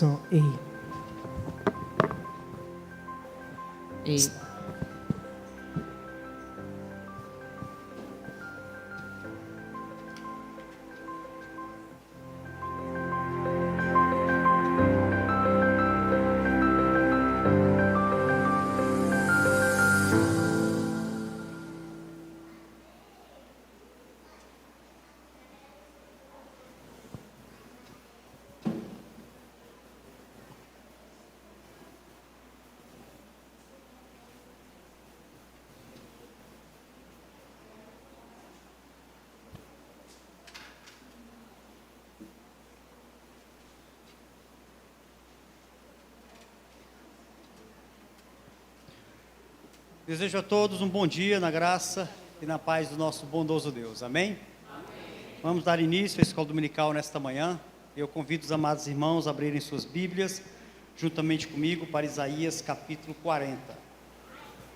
som ei. Ei. Desejo a todos um bom dia na graça e na paz do nosso bondoso Deus. Amém? Amém. Vamos dar início à escola dominical nesta manhã. Eu convido os amados irmãos a abrirem suas Bíblias, juntamente comigo, para Isaías capítulo 40.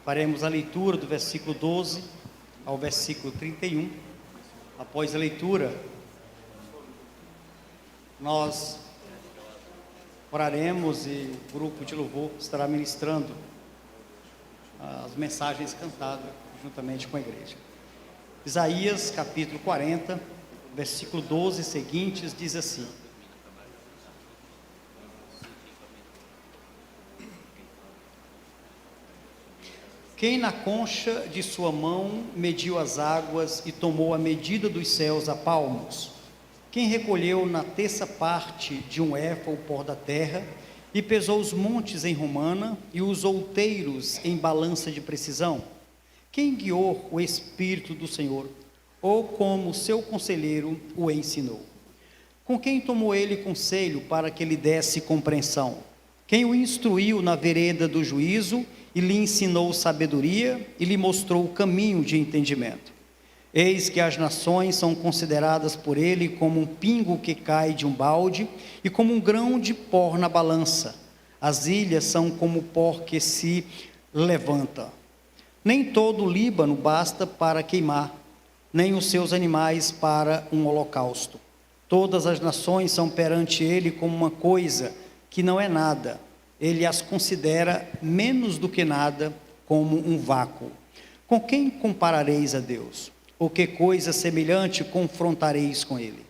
Faremos a leitura do versículo 12 ao versículo 31. Após a leitura, nós oraremos e o grupo de louvor estará ministrando as mensagens cantadas juntamente com a igreja. Isaías capítulo 40, versículo 12 seguintes, diz assim: Quem na concha de sua mão mediu as águas e tomou a medida dos céus a palmos? Quem recolheu na terça parte de um éfa o pó da terra e pesou os montes em romana e os outeiros em balança de precisão? Quem guiou o Espírito do Senhor, ou como seu conselheiro o ensinou? Com quem tomou ele conselho para que lhe desse compreensão? Quem o instruiu na vereda do juízo e lhe ensinou sabedoria e lhe mostrou o caminho de entendimento? Eis que as nações são consideradas por ele como um pingo que cai de um balde e como um grão de pó na balança. As ilhas são como o pó que se levanta. Nem todo o Líbano basta para queimar, nem os seus animais para um holocausto. Todas as nações são perante ele como uma coisa que não é nada. Ele as considera menos do que nada, como um vácuo. Com quem comparareis a Deus? Ou que coisa semelhante confrontareis com ele?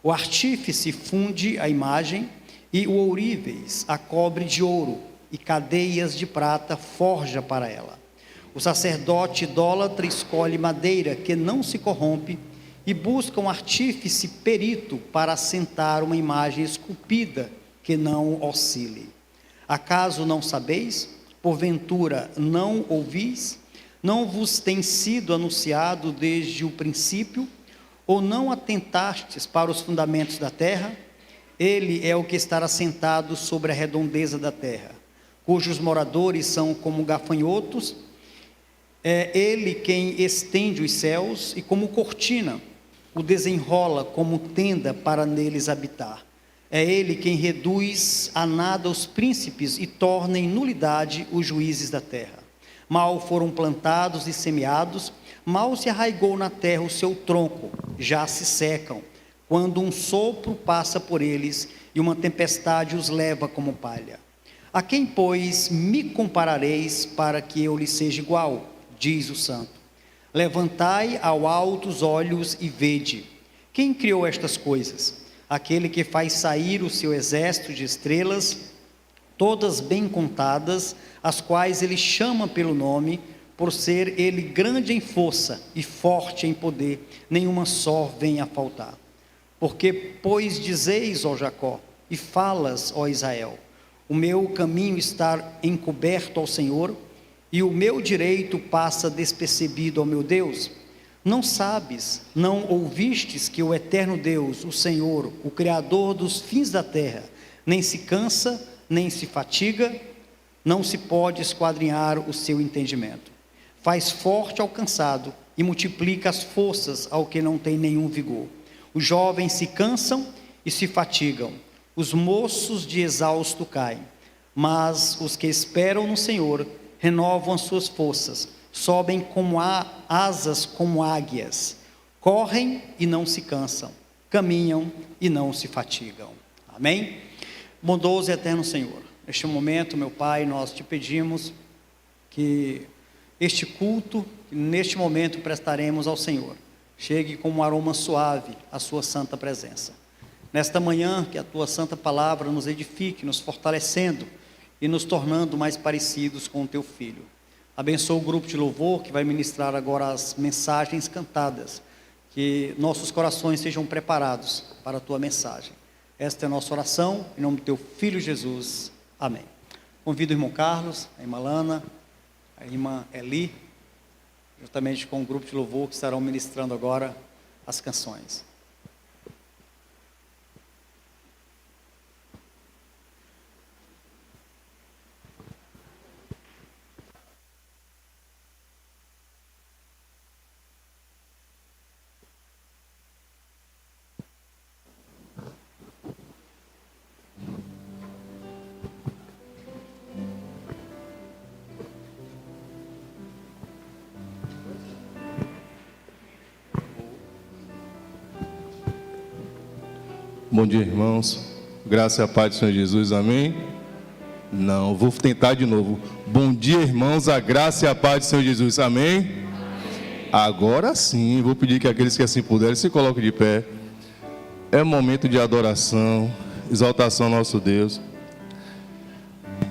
O artífice funde a imagem, e o ourives a cobre de ouro, e cadeias de prata forja para ela. O sacerdote idólatra escolhe madeira que não se corrompe, e busca um artífice perito para assentar uma imagem esculpida que não oscile. Acaso não sabeis? Porventura não ouvis? Não vos tem sido anunciado desde o princípio? Ou não atentastes para os fundamentos da terra? Ele é o que está assentado sobre a redondeza da terra, cujos moradores são como gafanhotos. É ele quem estende os céus e como cortina o desenrola como tenda para neles habitar. É ele quem reduz a nada os príncipes e torna em nulidade os juízes da terra. Mal foram plantados e semeados, mal se arraigou na terra o seu tronco, já se secam, quando um sopro passa por eles e uma tempestade os leva como palha. A quem, pois, me comparareis para que eu lhe seja igual? Diz o Santo. Levantai ao alto os olhos e vede. Quem criou estas coisas? Aquele que faz sair o seu exército de estrelas, todas bem contadas, as quais ele chama pelo nome, por ser ele grande em força e forte em poder, nenhuma só vem a faltar. Porque, pois, dizeis, ó Jacó, e falas, ó Israel, o meu caminho está encoberto ao Senhor, e o meu direito passa despercebido ao meu Deus? Não sabes, não ouvistes que o eterno Deus, o Senhor, o Criador dos fins da terra, nem se cansa, nem se fatiga, não se pode esquadrinhar o seu entendimento. Faz forte ao cansado e multiplica as forças ao que não tem nenhum vigor. Os jovens se cansam e se fatigam, os moços de exausto caem, mas os que esperam no Senhor renovam as suas forças, sobem como asas como águias, correm e não se cansam, caminham e não se fatigam. Amém? Bondoso e eterno Senhor, neste momento, meu Pai, nós te pedimos que este culto, que neste momento prestaremos ao Senhor, chegue com um aroma suave à sua santa presença. Nesta manhã, que a tua santa palavra nos edifique, nos fortalecendo e nos tornando mais parecidos com o teu Filho. Abençoa o grupo de louvor que vai ministrar agora as mensagens cantadas, que nossos corações sejam preparados para a tua mensagem. Esta é a nossa oração, em nome do teu Filho Jesus. Amém. Convido o irmão Carlos, a irmã Lana, a irmã Eli, juntamente com o grupo de louvor que estarão ministrando agora as canções. Bom dia, irmãos. Graça e a paz do Senhor Jesus, amém? Não, vou tentar de novo. Bom dia, irmãos, a graça e a paz do Senhor Jesus, amém? Agora sim, vou pedir que aqueles que assim puderem se coloquem de pé. É um momento de adoração, exaltação ao nosso Deus.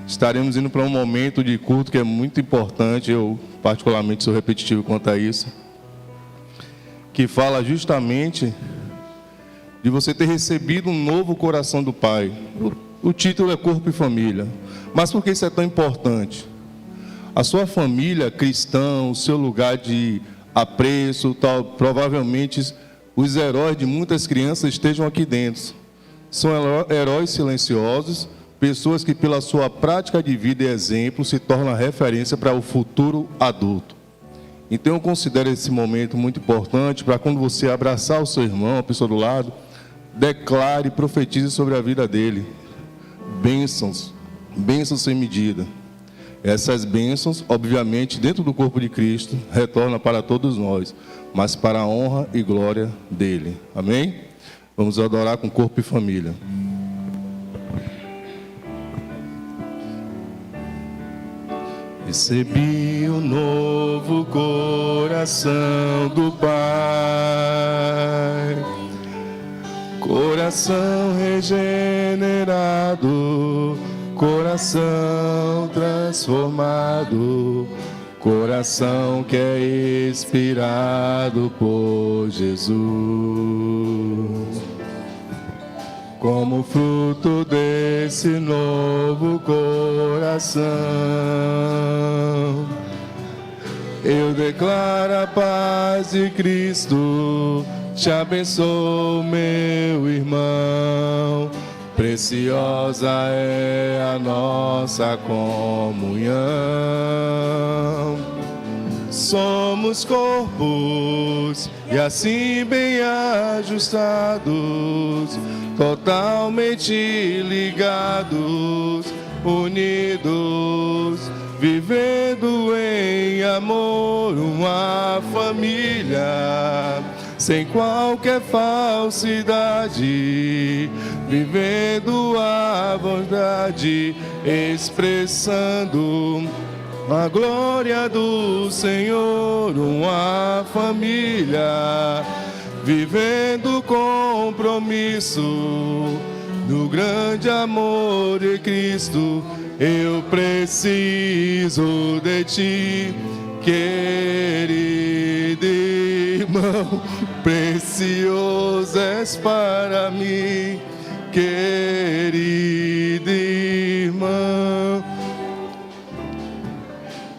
Estaremos indo para um momento de culto que é muito importante, eu particularmente sou repetitivo quanto a isso, que fala justamente de você ter recebido um novo coração do Pai. O título é Corpo e Família. Mas por que isso é tão importante? A sua família cristã, o seu lugar de apreço, tal, provavelmente os heróis de muitas crianças estejam aqui dentro. São heróis silenciosos, pessoas que pela sua prática de vida e exemplo se tornam referência para o futuro adulto. Então eu considero esse momento muito importante para quando você abraçar o seu irmão, a pessoa do lado, declare e profetize sobre a vida dele. Bênçãos, bênçãos sem medida. Essas bênçãos, obviamente, dentro do corpo de Cristo, retornam para todos nós, mas para a honra e glória dele. Amém? Vamos adorar com corpo e família. Recebi o novo coração do Pai, coração regenerado, coração transformado, coração que é inspirado por Jesus. Como fruto desse novo coração, eu declaro a paz de Cristo. Te abençoo, meu irmão, preciosa é a nossa comunhão. Somos corpos e assim bem ajustados, totalmente ligados, unidos, vivendo em amor, uma família, sem qualquer falsidade, vivendo a vontade, expressando a glória do Senhor, uma família, vivendo compromisso no grande amor de Cristo. Eu preciso de ti, querido irmão, precioso és para mim, querido irmão.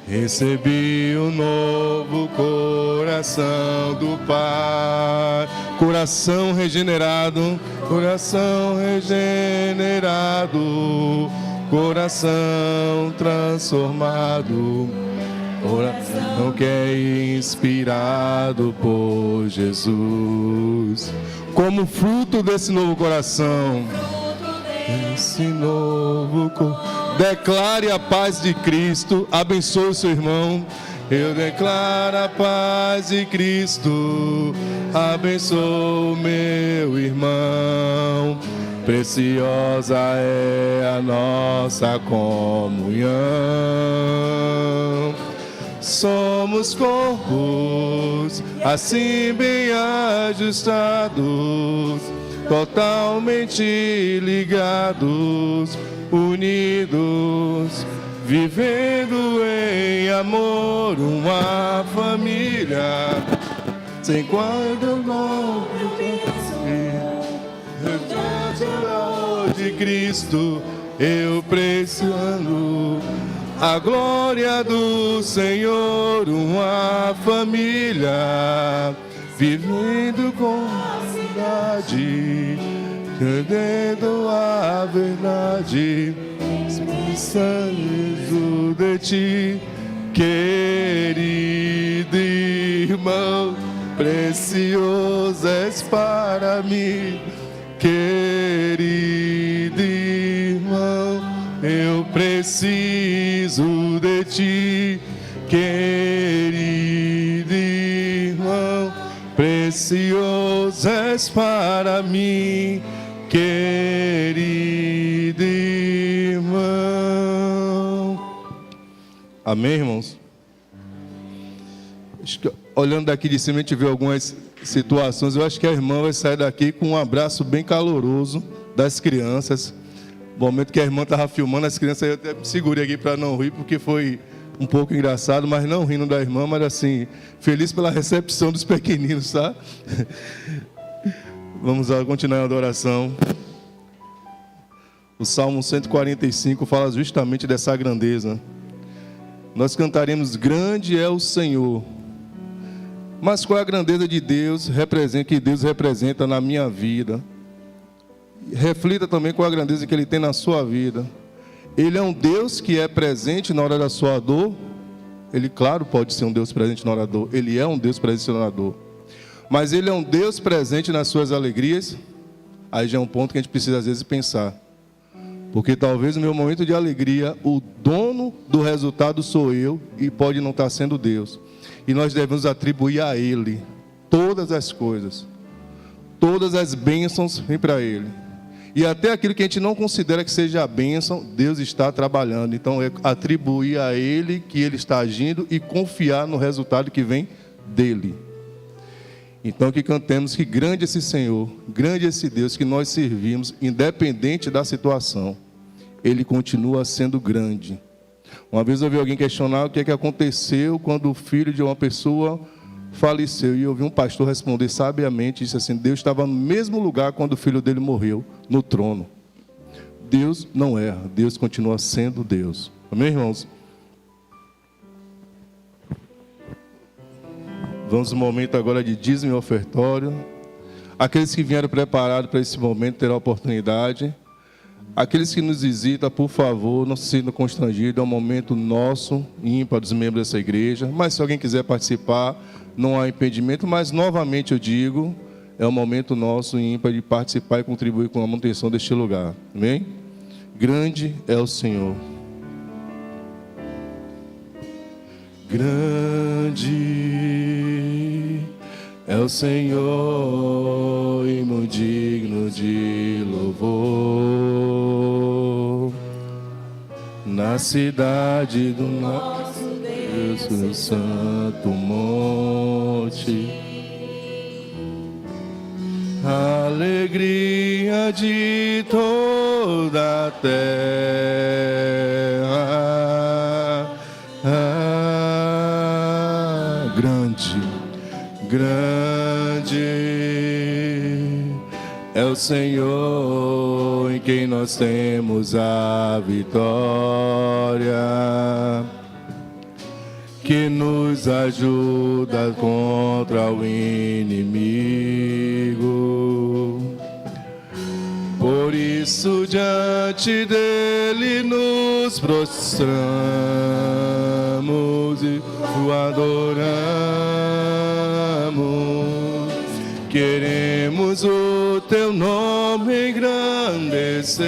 Recebi um novo coração do Pai, coração regenerado, coração transformado, coração que é inspirado por Jesus. Como fruto desse novo coração, esse novo coração, declare a paz de Cristo, abençoe o seu irmão. Eu declaro a paz de Cristo, abençoe meu irmão. preciosa é a nossa comunhão. Somos corpos assim bem ajustados, totalmente ligados, unidos, vivendo em amor, uma família, sem quando não de Cristo, eu precisando a glória do Senhor, uma família, vivendo com verdade, cantando a verdade, pensando de ti, querido irmão, precioso és para mim, querido irmão, eu preciso de ti, querido irmão, precioso és para mim, querido irmão. Amém, irmãos? Acho que, olhando daqui de cima, a gente vê algumas situações. Eu acho que a irmã vai sair daqui com um abraço bem caloroso das crianças. No momento que a irmã estava filmando as crianças, eu até me segurei aqui para não rir, porque foi um pouco engraçado, mas não rindo da irmã, mas assim, feliz pela recepção dos pequeninos, tá? Vamos lá, continuar a adoração. O Salmo 145 fala justamente dessa grandeza. Nós cantaremos: grande é o Senhor. Mas qual é a grandeza de Deus, que Deus representa na minha vida? Reflita também qual é a grandeza que Ele tem na sua vida. Ele é um Deus que é presente na hora da sua dor. Ele, claro, pode ser um Deus presente na hora da dor. Ele é um Deus presente na hora da dor. Mas Ele é um Deus presente nas suas alegrias. Aí já é um ponto que a gente precisa às vezes pensar. Porque talvez no meu momento de alegria, o dono do resultado sou eu e pode não estar sendo Deus. E nós devemos atribuir a Ele todas as coisas. Todas as bênçãos vêm para Ele. E até aquilo que a gente não considera que seja a bênção, Deus está trabalhando. Então é atribuir a Ele que Ele está agindo e confiar no resultado que vem dEle. Então que cantemos que grande é esse Senhor, grande é esse Deus que nós servimos, independente da situação. Ele continua sendo grande. Uma vez eu ouvi alguém questionar o que é que aconteceu quando o filho de uma pessoa faleceu. E eu ouvi um pastor responder sabiamente, disse assim: Deus estava no mesmo lugar quando o filho dele morreu, no trono. Deus não erra, Deus continua sendo Deus. Amém, irmãos? Vamos no momento agora de dízimo e ofertório. Aqueles que vieram preparados para esse momento terão a oportunidade. Aqueles que nos visitam, por favor, não se sintam constrangidos. É um momento nosso, ímpar, dos membros dessa igreja. Mas se alguém quiser participar, não há impedimento. Mas, novamente, eu digo, é um momento nosso, ímpar, de participar e contribuir com a manutenção deste lugar. Amém? Grande é o Senhor. Grande é o Senhor e muito digno de louvor. Na cidade do nosso Deus, no santo monte, alegria de toda a terra. Grande é o Senhor em quem nós temos a vitória, que nos ajuda contra o inimigo. Por isso diante dele nos prostramos e o adoramos. Queremos o teu nome engrandecer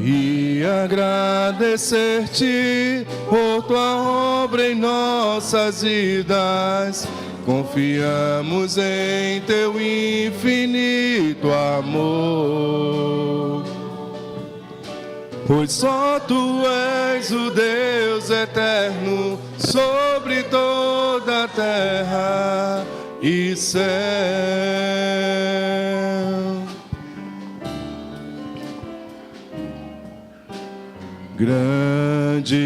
e agradecer-te por tua obra em nossas vidas. confiamos em teu infinito amor. Pois só tu és o Deus eterno sobre toda a terra e céu. Grande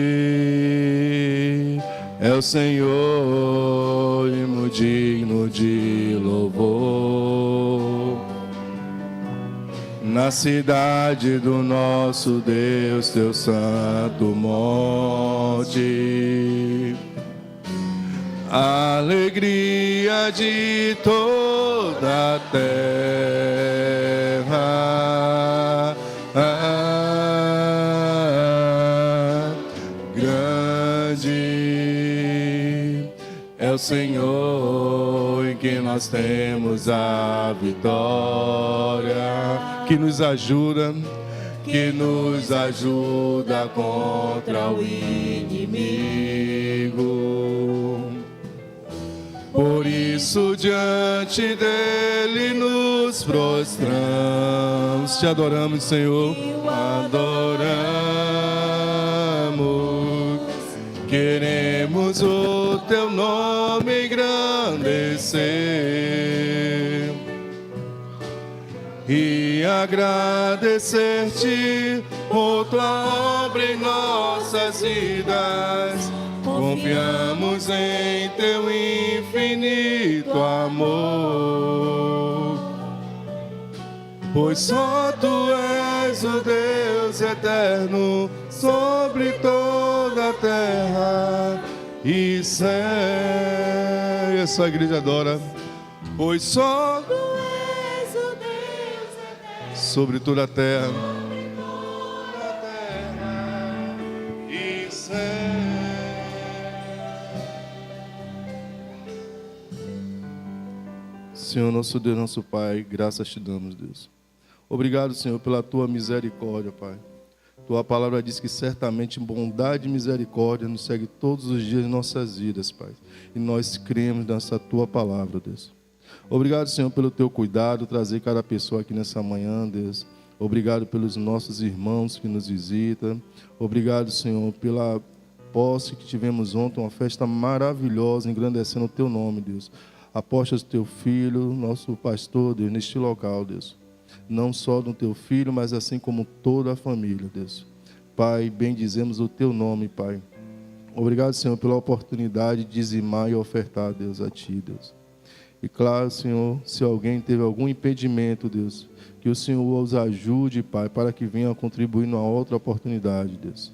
é o Senhor e muito digno de louvor. Na cidade do nosso Deus, teu santo monte, alegria de toda a terra. Grande é o Senhor em que nós temos a vitória, que nos ajuda contra o inimigo. Por isso diante dele nos prostramos, te adoramos, Senhor, adoramos. Queremos o teu nome engrandecer e agradecer-te por tua obra em nossas vidas. Confiamos em teu infinito amor, pois só tu és o Deus eterno sobre toda a terra e céu. E essa igreja adora, pois só tu és o Deus eterno sobre toda a terra e céu. Senhor, nosso Deus, nosso Pai, graças te damos, Deus. Obrigado, Senhor, pela tua misericórdia, Pai. Tua palavra diz que certamente bondade e misericórdia nos segue todos os dias de nossas vidas, Pai. E nós cremos nessa tua palavra, Deus. Obrigado, Senhor, pelo teu cuidado, trazer cada pessoa aqui nessa manhã, Deus. Obrigado pelos nossos irmãos que nos visitam. Obrigado, Senhor, pela posse que tivemos ontem, uma festa maravilhosa, engrandecendo o teu nome, Deus. Apostas teu filho, nosso pastor, Deus, neste local, Deus. Não só do teu filho, mas assim como toda a família, Deus. Pai, bendizemos o teu nome, Pai. Obrigado, Senhor, pela oportunidade de dizimar e ofertar, Deus, a ti, Deus. E claro, Senhor, se alguém teve algum impedimento, Deus, que o Senhor os ajude, Pai, para que venha contribuir numa outra oportunidade, Deus.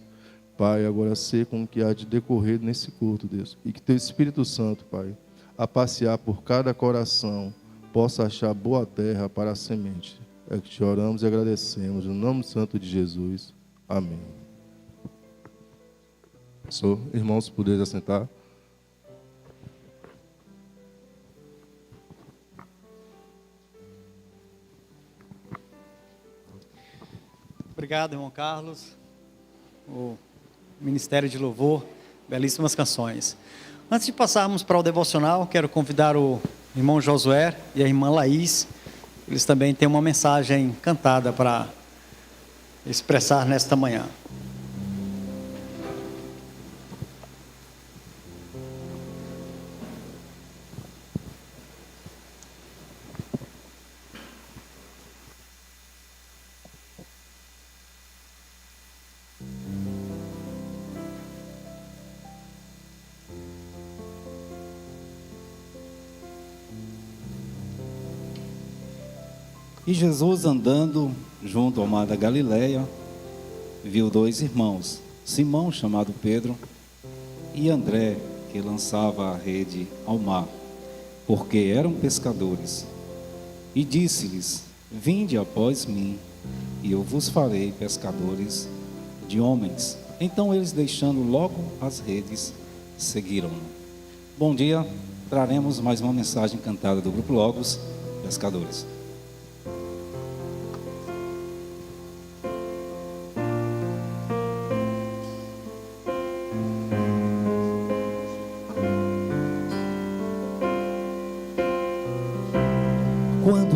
Pai, agora sei com o que há de decorrer nesse culto, Deus. E que teu Espírito Santo, Pai, a passear por cada coração, possa achar boa terra para a semente. É que te oramos e agradecemos, no nome santo de Jesus. Amém. Irmãos, se puderem assentar. Obrigado, irmão Carlos. O Ministério de Louvor, belíssimas canções. Antes de passarmos para o devocional, quero convidar o irmão Josué e a irmã Laís. Eles também têm uma mensagem cantada para expressar nesta manhã. E Jesus, andando junto ao mar da Galileia, viu dois irmãos, Simão, chamado Pedro, e André, que lançava a rede ao mar, porque eram pescadores. E disse-lhes: vinde após mim, e eu vos farei pescadores de homens. Então eles, deixando logo as redes, seguiram-no. Bom dia, traremos mais uma mensagem cantada do Grupo Logos, Pescadores.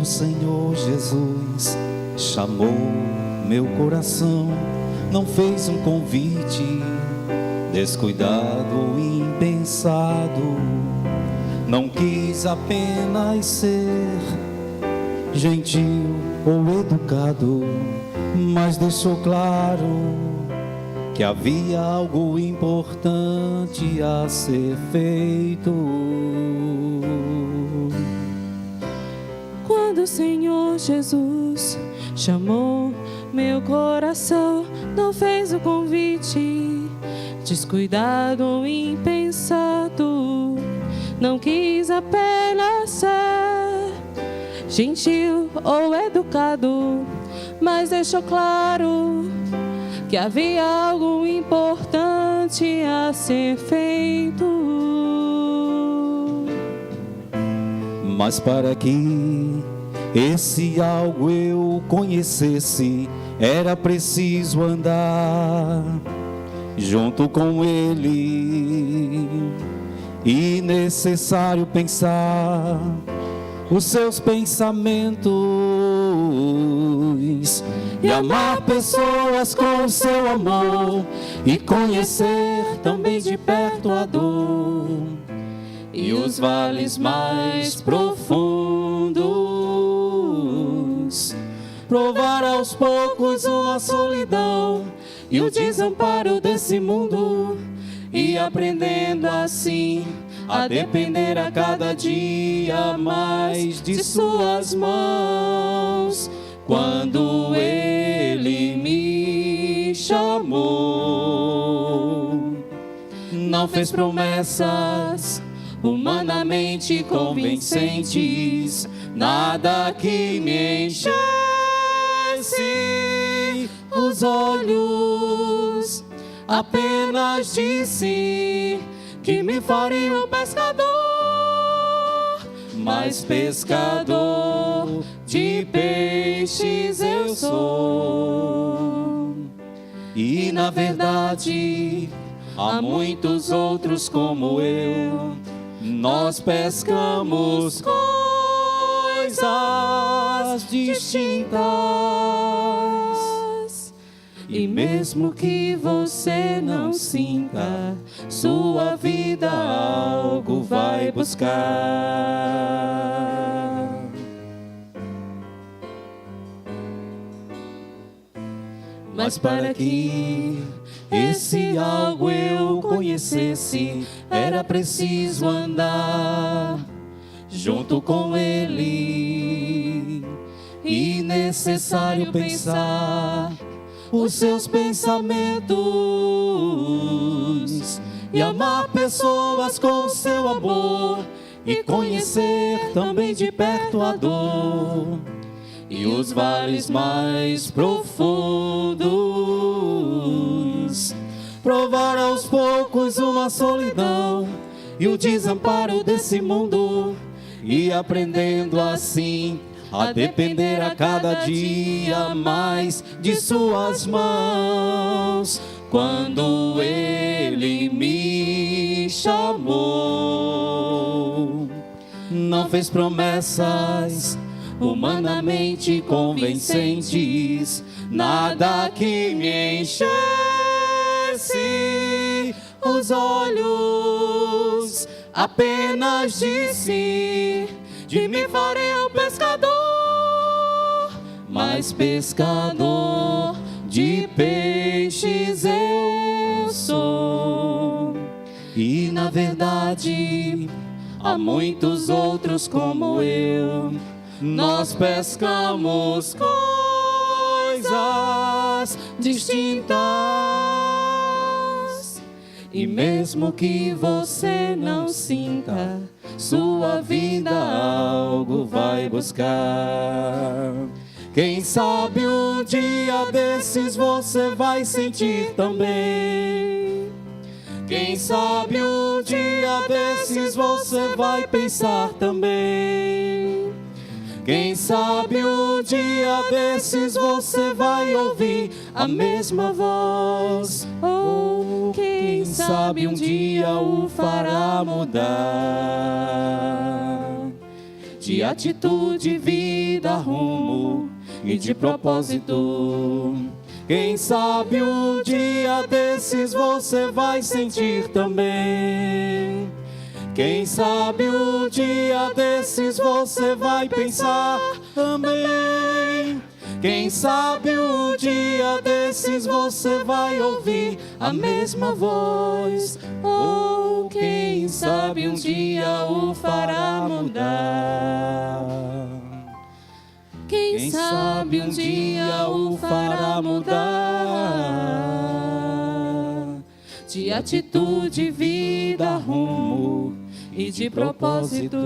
Quando o Senhor Jesus chamou meu coração, não fez um convite descuidado ou impensado. Não quis apenas ser gentil ou educado, mas deixou claro que havia algo importante a ser feito. Quando o Senhor Jesus chamou meu coração, não fez o convite descuidado ou impensado. Não quis apenas ser gentil ou educado, mas deixou claro que havia algo importante a ser feito. Mas para que esse algo eu conhecesse, era preciso andar junto com Ele, e necessário pensar os seus pensamentos e amar pessoas com o seu amor, e conhecer também de perto a dor e os vales mais profundos. Provar aos poucos uma solidão e o desamparo desse mundo, e aprendendo assim a depender a cada dia mais de suas mãos. Quando Ele me chamou, não fez promessas humanamente convincentes, nada que me enchesse os olhos. Apenas disse que me faria um pescador, mas pescador de peixes eu sou. E na verdade há muitos outros como eu. Nós pescamos coisas distintas, e mesmo que você não sinta, sua vida algo vai buscar. Mas para que esse algo eu conhecesse, era preciso andar junto com Ele, e necessário pensar os seus pensamentos e amar pessoas com o seu amor, e conhecer também de perto a dor e os vales mais profundos. Provar aos poucos uma solidão e o desamparo desse mundo, e aprendendo assim a depender a cada dia mais de suas mãos. Quando Ele me chamou, não fez promessas humanamente convincentes, nada que me enchesse os olhos. Apenas disse que me farei um pescador, mas pescador de peixes eu sou. E na verdade há muitos outros como eu. Nós pescamos coisas distintas, e mesmo que você não sinta, sua vida algo vai buscar. Quem sabe um dia desses você vai sentir também. Quem sabe um dia desses você vai pensar também. Quem sabe um dia desses você vai ouvir a mesma voz. Ou quem sabe um dia o fará mudar. de atitude, vida, rumo e de propósito. Quem sabe um dia desses você vai sentir também. Quem sabe um dia desses você vai pensar também. Quem sabe um dia desses você vai ouvir a mesma voz. Ou quem sabe um dia o fará mudar. Quem sabe um dia o fará mudar de atitude, vida, rumo e de propósito.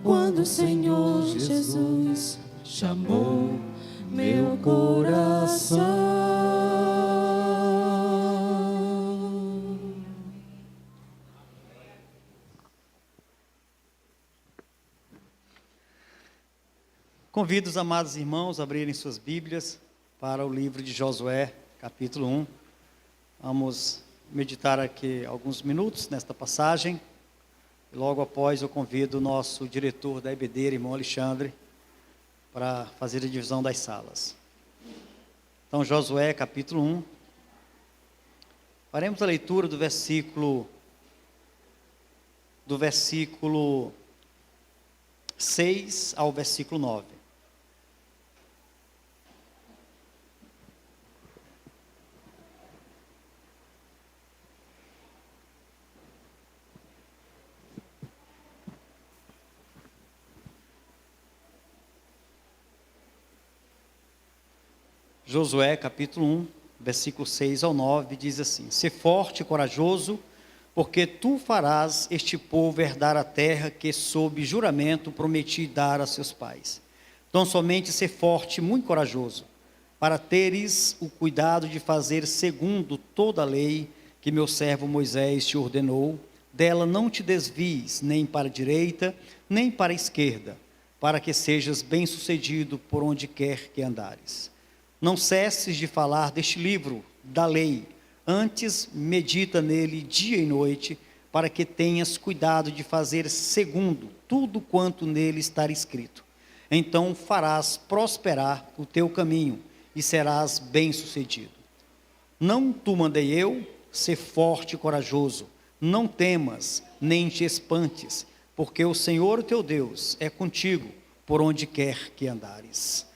Quando o Senhor Jesus chamou meu coração, convido os amados irmãos a abrirem suas Bíblias para o livro de Josué, capítulo 1. Vamos meditar aqui alguns minutos nesta passagem. E logo após eu convido o nosso diretor da EBD, irmão Alexandre, para fazer a divisão das salas. Então, Josué, capítulo 1. Faremos a leitura do versículo 6 ao versículo 9. Josué, capítulo 1, versículo 6 ao 9, diz assim: Sê forte e corajoso, porque tu farás este povo herdar a terra que, sob juramento, prometi dar a seus pais. Então, somente sê forte e muito corajoso, para teres o cuidado de fazer segundo toda a lei que meu servo Moisés te ordenou. Dela não te desvies, nem para a direita, nem para a esquerda, para que sejas bem-sucedido por onde quer que andares. Não cesses de falar deste livro da lei, antes medita nele dia e noite, para que tenhas cuidado de fazer segundo tudo quanto nele está escrito. Então farás prosperar o teu caminho e serás bem-sucedido. Não tu mandei eu, ser forte e corajoso, não temas, nem te espantes, porque o Senhor teu Deus é contigo por onde quer que andares.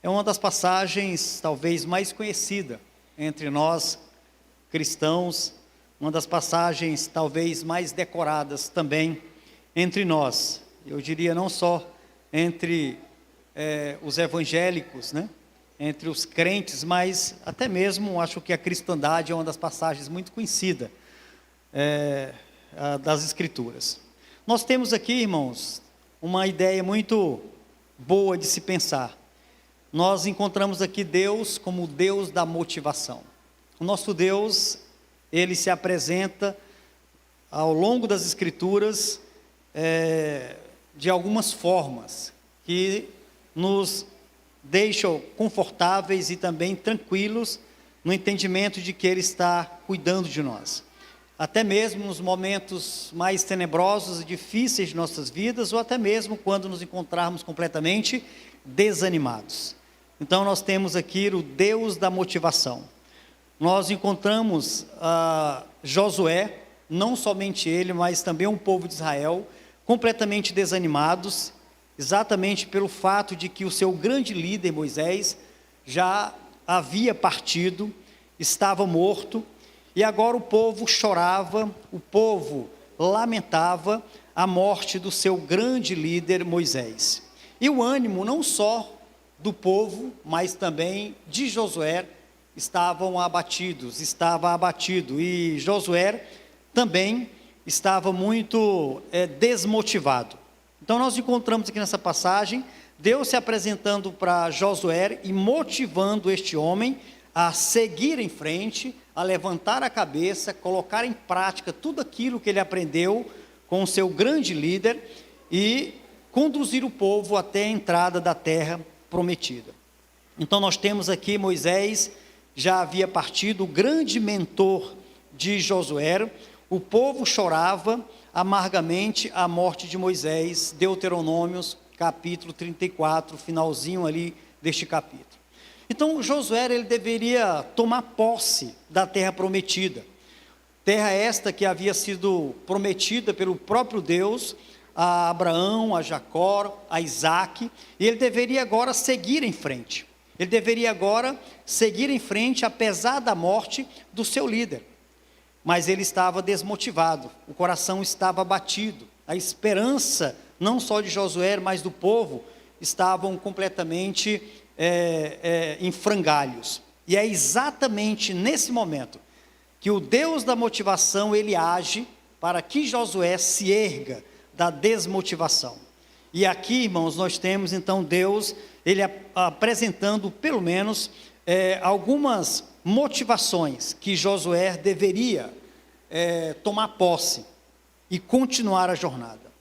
É uma das passagens talvez mais conhecida entre nós cristãos, uma das passagens talvez mais decoradas também entre nós. Eu diria não só entre os evangélicos, né? Entre os crentes, mas até mesmo acho que a cristandade é uma das passagens muito conhecidas das Escrituras. Nós temos aqui, irmãos, uma ideia muito boa de se pensar. Nós encontramos aqui Deus como o Deus da motivação. O nosso Deus, ele se apresenta ao longo das Escrituras de algumas formas que nos deixam confortáveis e também tranquilos no entendimento de que Ele está cuidando de nós. Até mesmo nos momentos mais tenebrosos e difíceis de nossas vidas, ou até mesmo quando nos encontrarmos completamente desanimados. Então nós temos aqui o Deus da motivação. Nós encontramos Josué, não somente ele, mas também o povo de Israel, completamente desanimados, exatamente pelo fato de que o seu grande líder Moisés já havia partido, estava morto, e agora o povo chorava, o povo lamentava a morte do seu grande líder Moisés. E o ânimo não só do povo, mas também de Josué estava abatido, e Josué também estava muito desmotivado. Então nós encontramos aqui nessa passagem, Deus se apresentando para Josué e motivando este homem a seguir em frente, a levantar a cabeça, colocar em prática tudo aquilo que ele aprendeu com o seu grande líder, e conduzir o povo até a entrada da terra prometida. Então nós temos aqui Moisés, já havia partido, o grande mentor de Josué. O povo chorava amargamente a morte de Moisés, Deuteronômios, capítulo 34, finalzinho ali deste capítulo. Então Josué, ele deveria tomar posse da terra prometida. Terra esta que havia sido prometida pelo próprio Deus a Abraão, a Jacó, a Isaac, e ele deveria agora seguir em frente. Ele deveria agora seguir em frente, apesar da morte do seu líder. Mas ele estava desmotivado, o coração estava abatido, a esperança, não só de Josué, mas do povo, estavam completamente em frangalhos. E é exatamente nesse momento que o Deus da motivação, ele age para que Josué se erga da desmotivação. E aqui, irmãos, nós temos então Deus, ele apresentando pelo menos algumas motivações que Josué deveria tomar posse e continuar a jornada.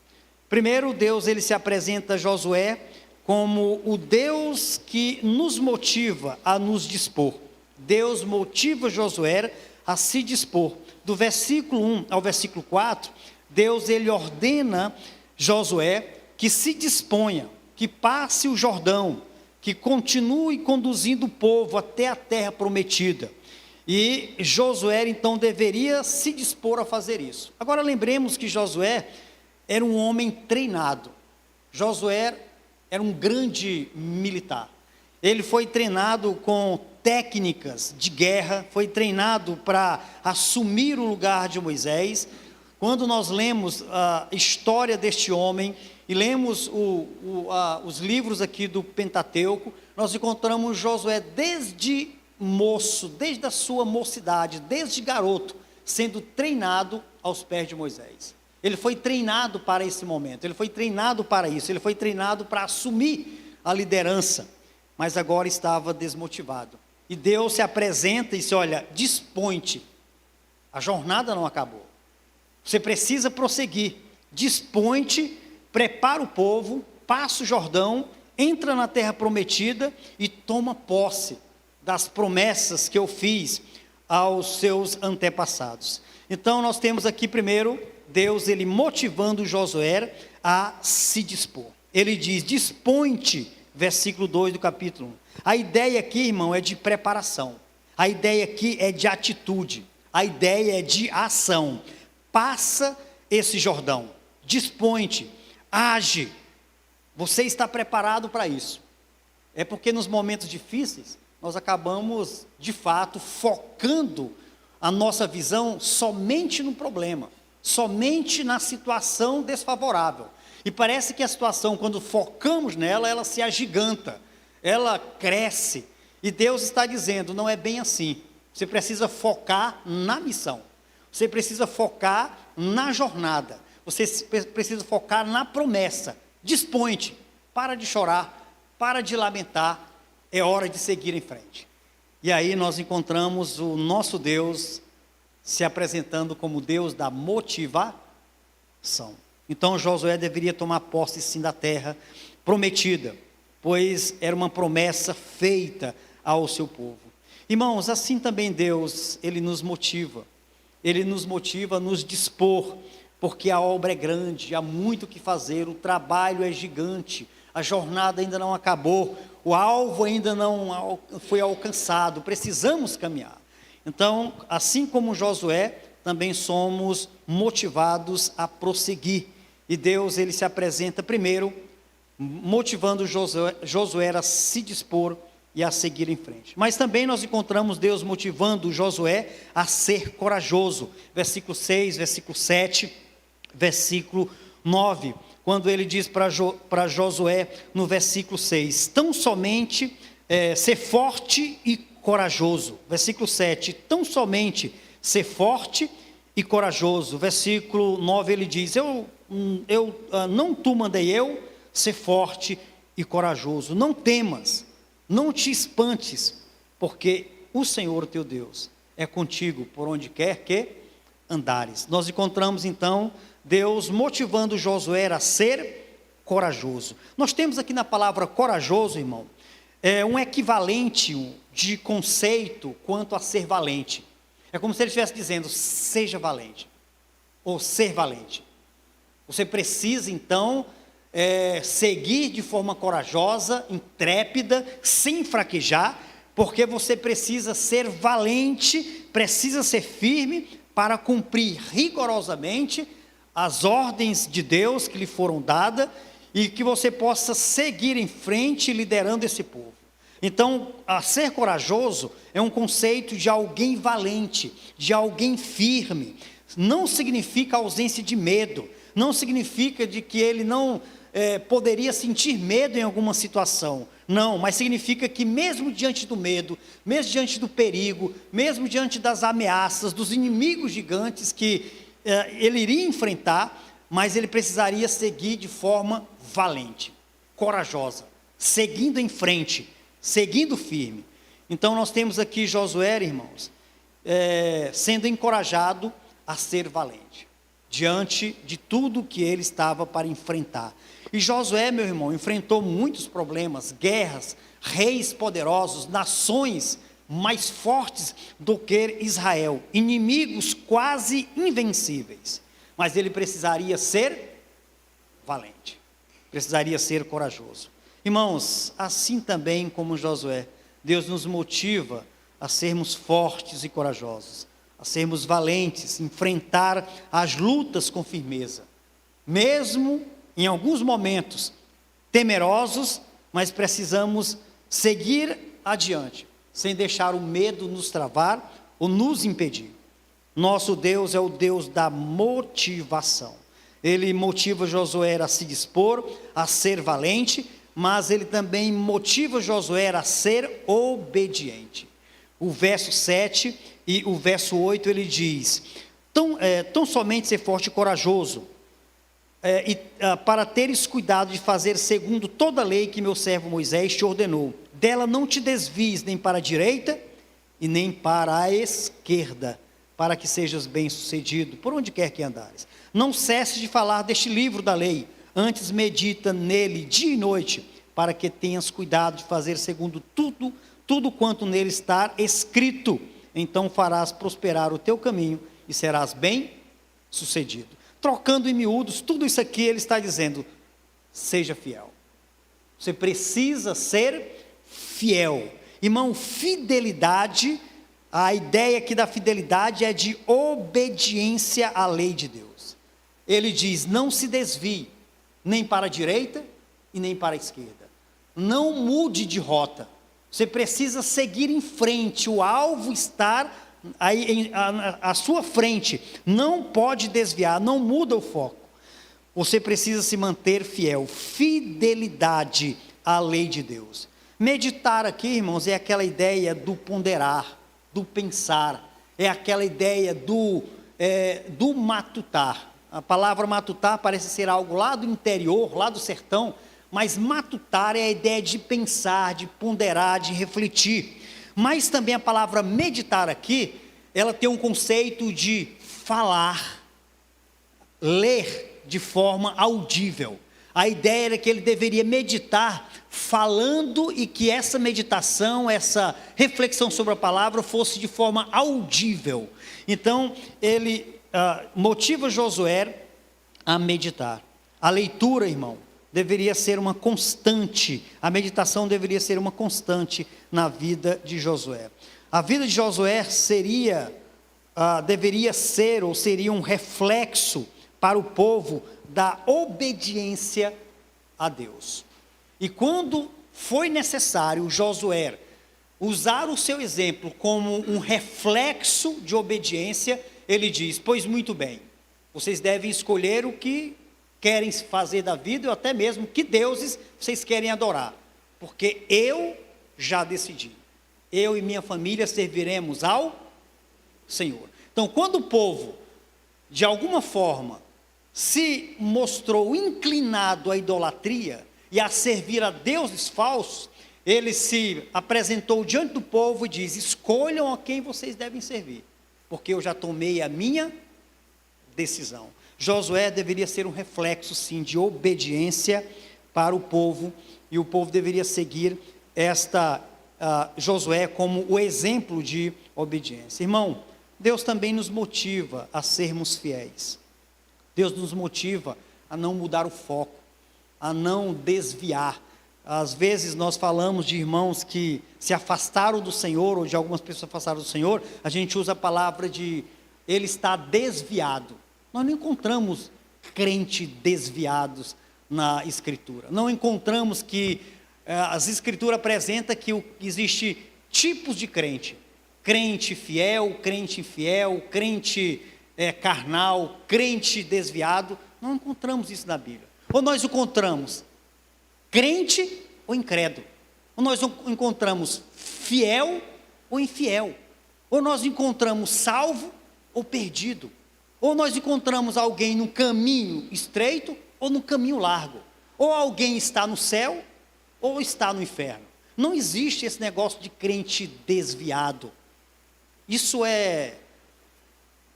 Primeiro, Deus, ele se apresenta a Josué como o Deus que nos motiva a nos dispor. Deus motiva Josué a se dispor. Do versículo 1 ao versículo 4, Deus, ele ordena Josué que se disponha, que passe o Jordão, que continue conduzindo o povo até a terra prometida. E Josué, então, deveria se dispor a fazer isso. Agora, lembremos que Josué era um homem treinado. Josué era um grande militar. Ele foi treinado com técnicas de guerra, foi treinado para assumir o lugar de Moisés. Quando nós lemos a história deste homem e lemos os livros aqui do Pentateuco, nós encontramos Josué desde moço, desde a sua mocidade, desde garoto, sendo treinado aos pés de Moisés. Ele foi treinado para esse momento, ele foi treinado para isso, ele foi treinado para assumir a liderança, mas agora estava desmotivado. E Deus se apresenta e diz: olha, dispõe-te, a jornada não acabou, você precisa prosseguir, dispõe-te, prepara o povo, passa o Jordão, entra na terra prometida e toma posse das promessas que eu fiz aos seus antepassados. Então nós temos aqui primeiro Deus, ele motivando Josué a se dispor. Ele diz: dispõe-te, versículo 2 do capítulo 1. A ideia aqui, irmão, é de preparação. A ideia aqui é de atitude. A ideia é de ação. Passa esse Jordão, dispõe-te, age. Você está preparado para isso. É porque nos momentos difíceis, nós acabamos, de fato, focando a nossa visão somente no problema, somente na situação desfavorável. E parece que a situação, quando focamos nela, ela se agiganta, ela cresce. E Deus está dizendo: não é bem assim. Você precisa focar na missão. Você precisa focar na jornada. Você precisa focar na promessa. Dispõe-te, para de chorar, para de lamentar. É hora de seguir em frente. E aí nós encontramos o nosso Deus se apresentando como Deus da motivação. Então Josué deveria tomar posse sim da terra prometida, pois era uma promessa feita ao seu povo. Irmãos, assim também Deus, ele nos motiva a nos dispor, porque a obra é grande, há muito o que fazer, o trabalho é gigante, a jornada ainda não acabou, o alvo ainda não foi alcançado, precisamos caminhar. Então, assim como Josué, também somos motivados a prosseguir. E Deus, ele se apresenta primeiro, motivando Josué a se dispor e a seguir em frente. Mas também nós encontramos Deus motivando Josué a ser corajoso. Versículo 6, versículo 7, versículo 9. Quando ele diz para Josué, no versículo 6, tão somente ser forte e corajoso. Versículo 7, tão somente ser forte e corajoso. Versículo 9 ele diz: não tu mandei eu ser forte e corajoso. Não temas, não te espantes, porque o Senhor teu Deus é contigo por onde quer que andares. Nós encontramos então Deus motivando Josué a ser corajoso. Nós temos aqui na palavra corajoso, irmão, um equivalente de conceito quanto a ser valente. É como se ele estivesse dizendo, seja valente, ou ser valente. Você precisa, então, seguir de forma corajosa, intrépida, sem fraquejar, porque você precisa ser valente, precisa ser firme para cumprir rigorosamente as ordens de Deus que lhe foram dadas e que você possa seguir em frente liderando esse povo. Então, ser corajoso é um conceito de alguém valente, de alguém firme. Não significa ausência de medo, não significa de que ele não poderia sentir medo em alguma situação. Não, mas significa que mesmo diante do medo, mesmo diante do perigo, mesmo diante das ameaças, dos inimigos gigantes que ele iria enfrentar, mas ele precisaria seguir de forma valente, corajosa, seguindo em frente, seguindo firme. Então nós temos aqui Josué, irmãos, sendo encorajado a ser valente, diante de tudo que ele estava para enfrentar. E Josué, meu irmão, enfrentou muitos problemas, guerras, reis poderosos, nações mais fortes do que Israel, inimigos quase invencíveis. Mas ele precisaria ser valente, precisaria ser corajoso. Irmãos, assim também como Josué, Deus nos motiva a sermos fortes e corajosos, a sermos valentes, enfrentar as lutas com firmeza, mesmo em alguns momentos temerosos, mas precisamos seguir adiante, sem deixar o medo nos travar ou nos impedir. Nosso Deus é o Deus da motivação. Ele motiva Josué a se dispor, a ser valente, mas ele também motiva Josué a ser obediente. O verso 7 e o verso 8 ele diz, tão somente ser forte e corajoso, para teres cuidado de fazer segundo toda a lei que meu servo Moisés te ordenou. Dela não te desvies nem para a direita e nem para a esquerda, para que sejas bem-sucedido por onde quer que andares. Não cesse de falar deste livro da lei, antes medita nele dia e noite, para que tenhas cuidado de fazer segundo tudo quanto nele está escrito. Então farás prosperar o teu caminho e serás bem-sucedido. Trocando em miúdos, tudo isso aqui ele está dizendo, seja fiel. Você precisa ser fiel. Irmão, fidelidade, a ideia aqui da fidelidade é de obediência à lei de Deus. Ele diz, não se desvie, nem para a direita e nem para a esquerda. Não mude de rota. Você precisa seguir em frente, o alvo está aí à sua frente, não pode desviar, não muda o foco. Você precisa se manter fiel, fidelidade à lei de Deus. Meditar aqui, irmãos, é aquela ideia do ponderar, do pensar, é aquela ideia do matutar. A palavra matutar parece ser algo lá do interior, lá do sertão, mas matutar é a ideia de pensar, de ponderar, de refletir. Mas também a palavra meditar aqui, ela tem um conceito de falar, ler de forma audível. A ideia era que ele deveria meditar falando e que essa meditação, essa reflexão sobre a palavra fosse de forma audível. Então, ele motiva Josué a meditar. A leitura, irmão, deveria ser uma constante, a meditação deveria ser uma constante na vida de Josué. A vida de Josué deveria ser ou seria um reflexo para o povo da obediência a Deus. E quando foi necessário Josué usar o seu exemplo como um reflexo de obediência, ele diz, pois muito bem, vocês devem escolher o que querem fazer da vida, ou até mesmo que deuses vocês querem adorar, porque eu já decidi, eu e minha família serviremos ao Senhor. Então, quando o povo, de alguma forma, se mostrou inclinado à idolatria e a servir a deuses falsos, ele se apresentou diante do povo e diz, escolham a quem vocês devem servir, porque eu já tomei a minha decisão. Josué deveria ser um reflexo, sim, de obediência para o povo, e o povo deveria seguir Josué como o exemplo de obediência. Irmão, Deus também nos motiva a sermos fiéis. Deus nos motiva a não mudar o foco, a não desviar. Às vezes nós falamos de irmãos que se afastaram do Senhor, ou de algumas pessoas afastaram do Senhor, a gente usa a palavra de ele está desviado. Nós não encontramos crentes desviados na Escritura. Não encontramos que as Escrituras apresentam que existe tipos de crente. Crente fiel, crente infiel, crente carnal, crente desviado. Não encontramos isso na Bíblia. Ou nós encontramos crente ou incrédulo. Ou nós encontramos fiel ou infiel. Ou nós encontramos salvo ou perdido. Ou nós encontramos alguém no caminho estreito ou no caminho largo. Ou alguém está no céu ou está no inferno. Não existe esse negócio de crente desviado. Isso é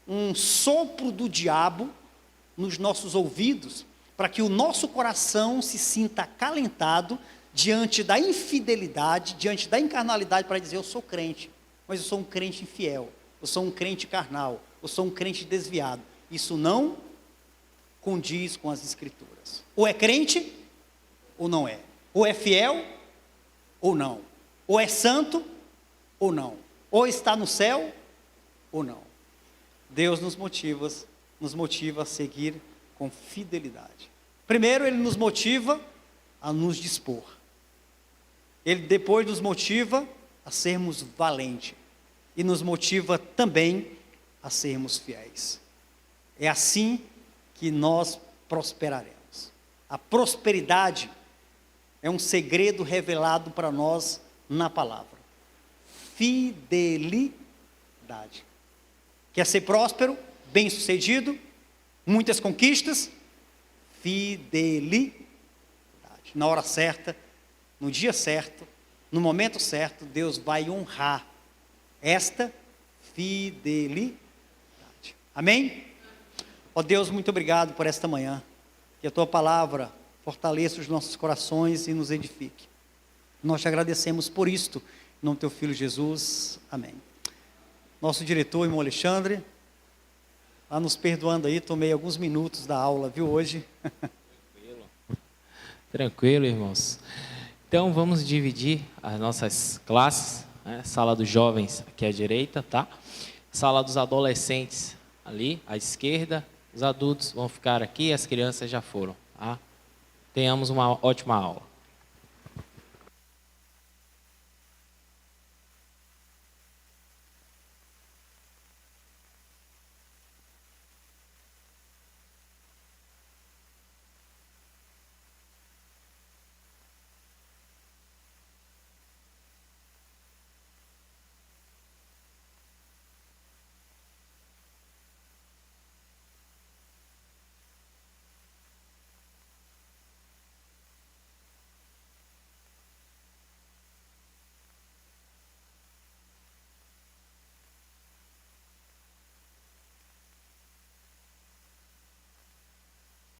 um sopro do diabo nos nossos ouvidos, para que o nosso coração se sinta acalentado diante da infidelidade, diante da incarnalidade, para dizer: eu sou crente, mas eu sou um crente infiel, eu sou um crente carnal, eu sou um crente desviado. Isso não condiz com as Escrituras. Ou é crente ou não é. Ou é fiel ou não. Ou é santo ou não. Ou está no céu ou não. Deus nos motiva a seguir com fidelidade. Primeiro, Ele nos motiva a nos dispor. Ele depois nos motiva a sermos valentes. E nos motiva também a sermos fiéis. É assim que nós prosperaremos. A prosperidade é um segredo revelado para nós na palavra. Fidelidade. Quer ser próspero, bem-sucedido, muitas conquistas? Fidelidade. Na hora certa, no dia certo, no momento certo, Deus vai honrar esta fidelidade. Amém? Ó Deus, muito obrigado por esta manhã. Que a Tua palavra fortaleça os nossos corações e nos edifique. Nós te agradecemos por isto, em nome do Teu Filho Jesus. Amém. Nosso diretor, irmão Alexandre, está nos perdoando aí, tomei alguns minutos da aula, viu, hoje. Tranquilo, irmãos. Então, vamos dividir as nossas classes, né? Sala dos jovens aqui à direita, tá? Sala dos adolescentes ali à esquerda. Os adultos vão ficar aqui, as crianças já foram, tá? Tenhamos uma ótima aula.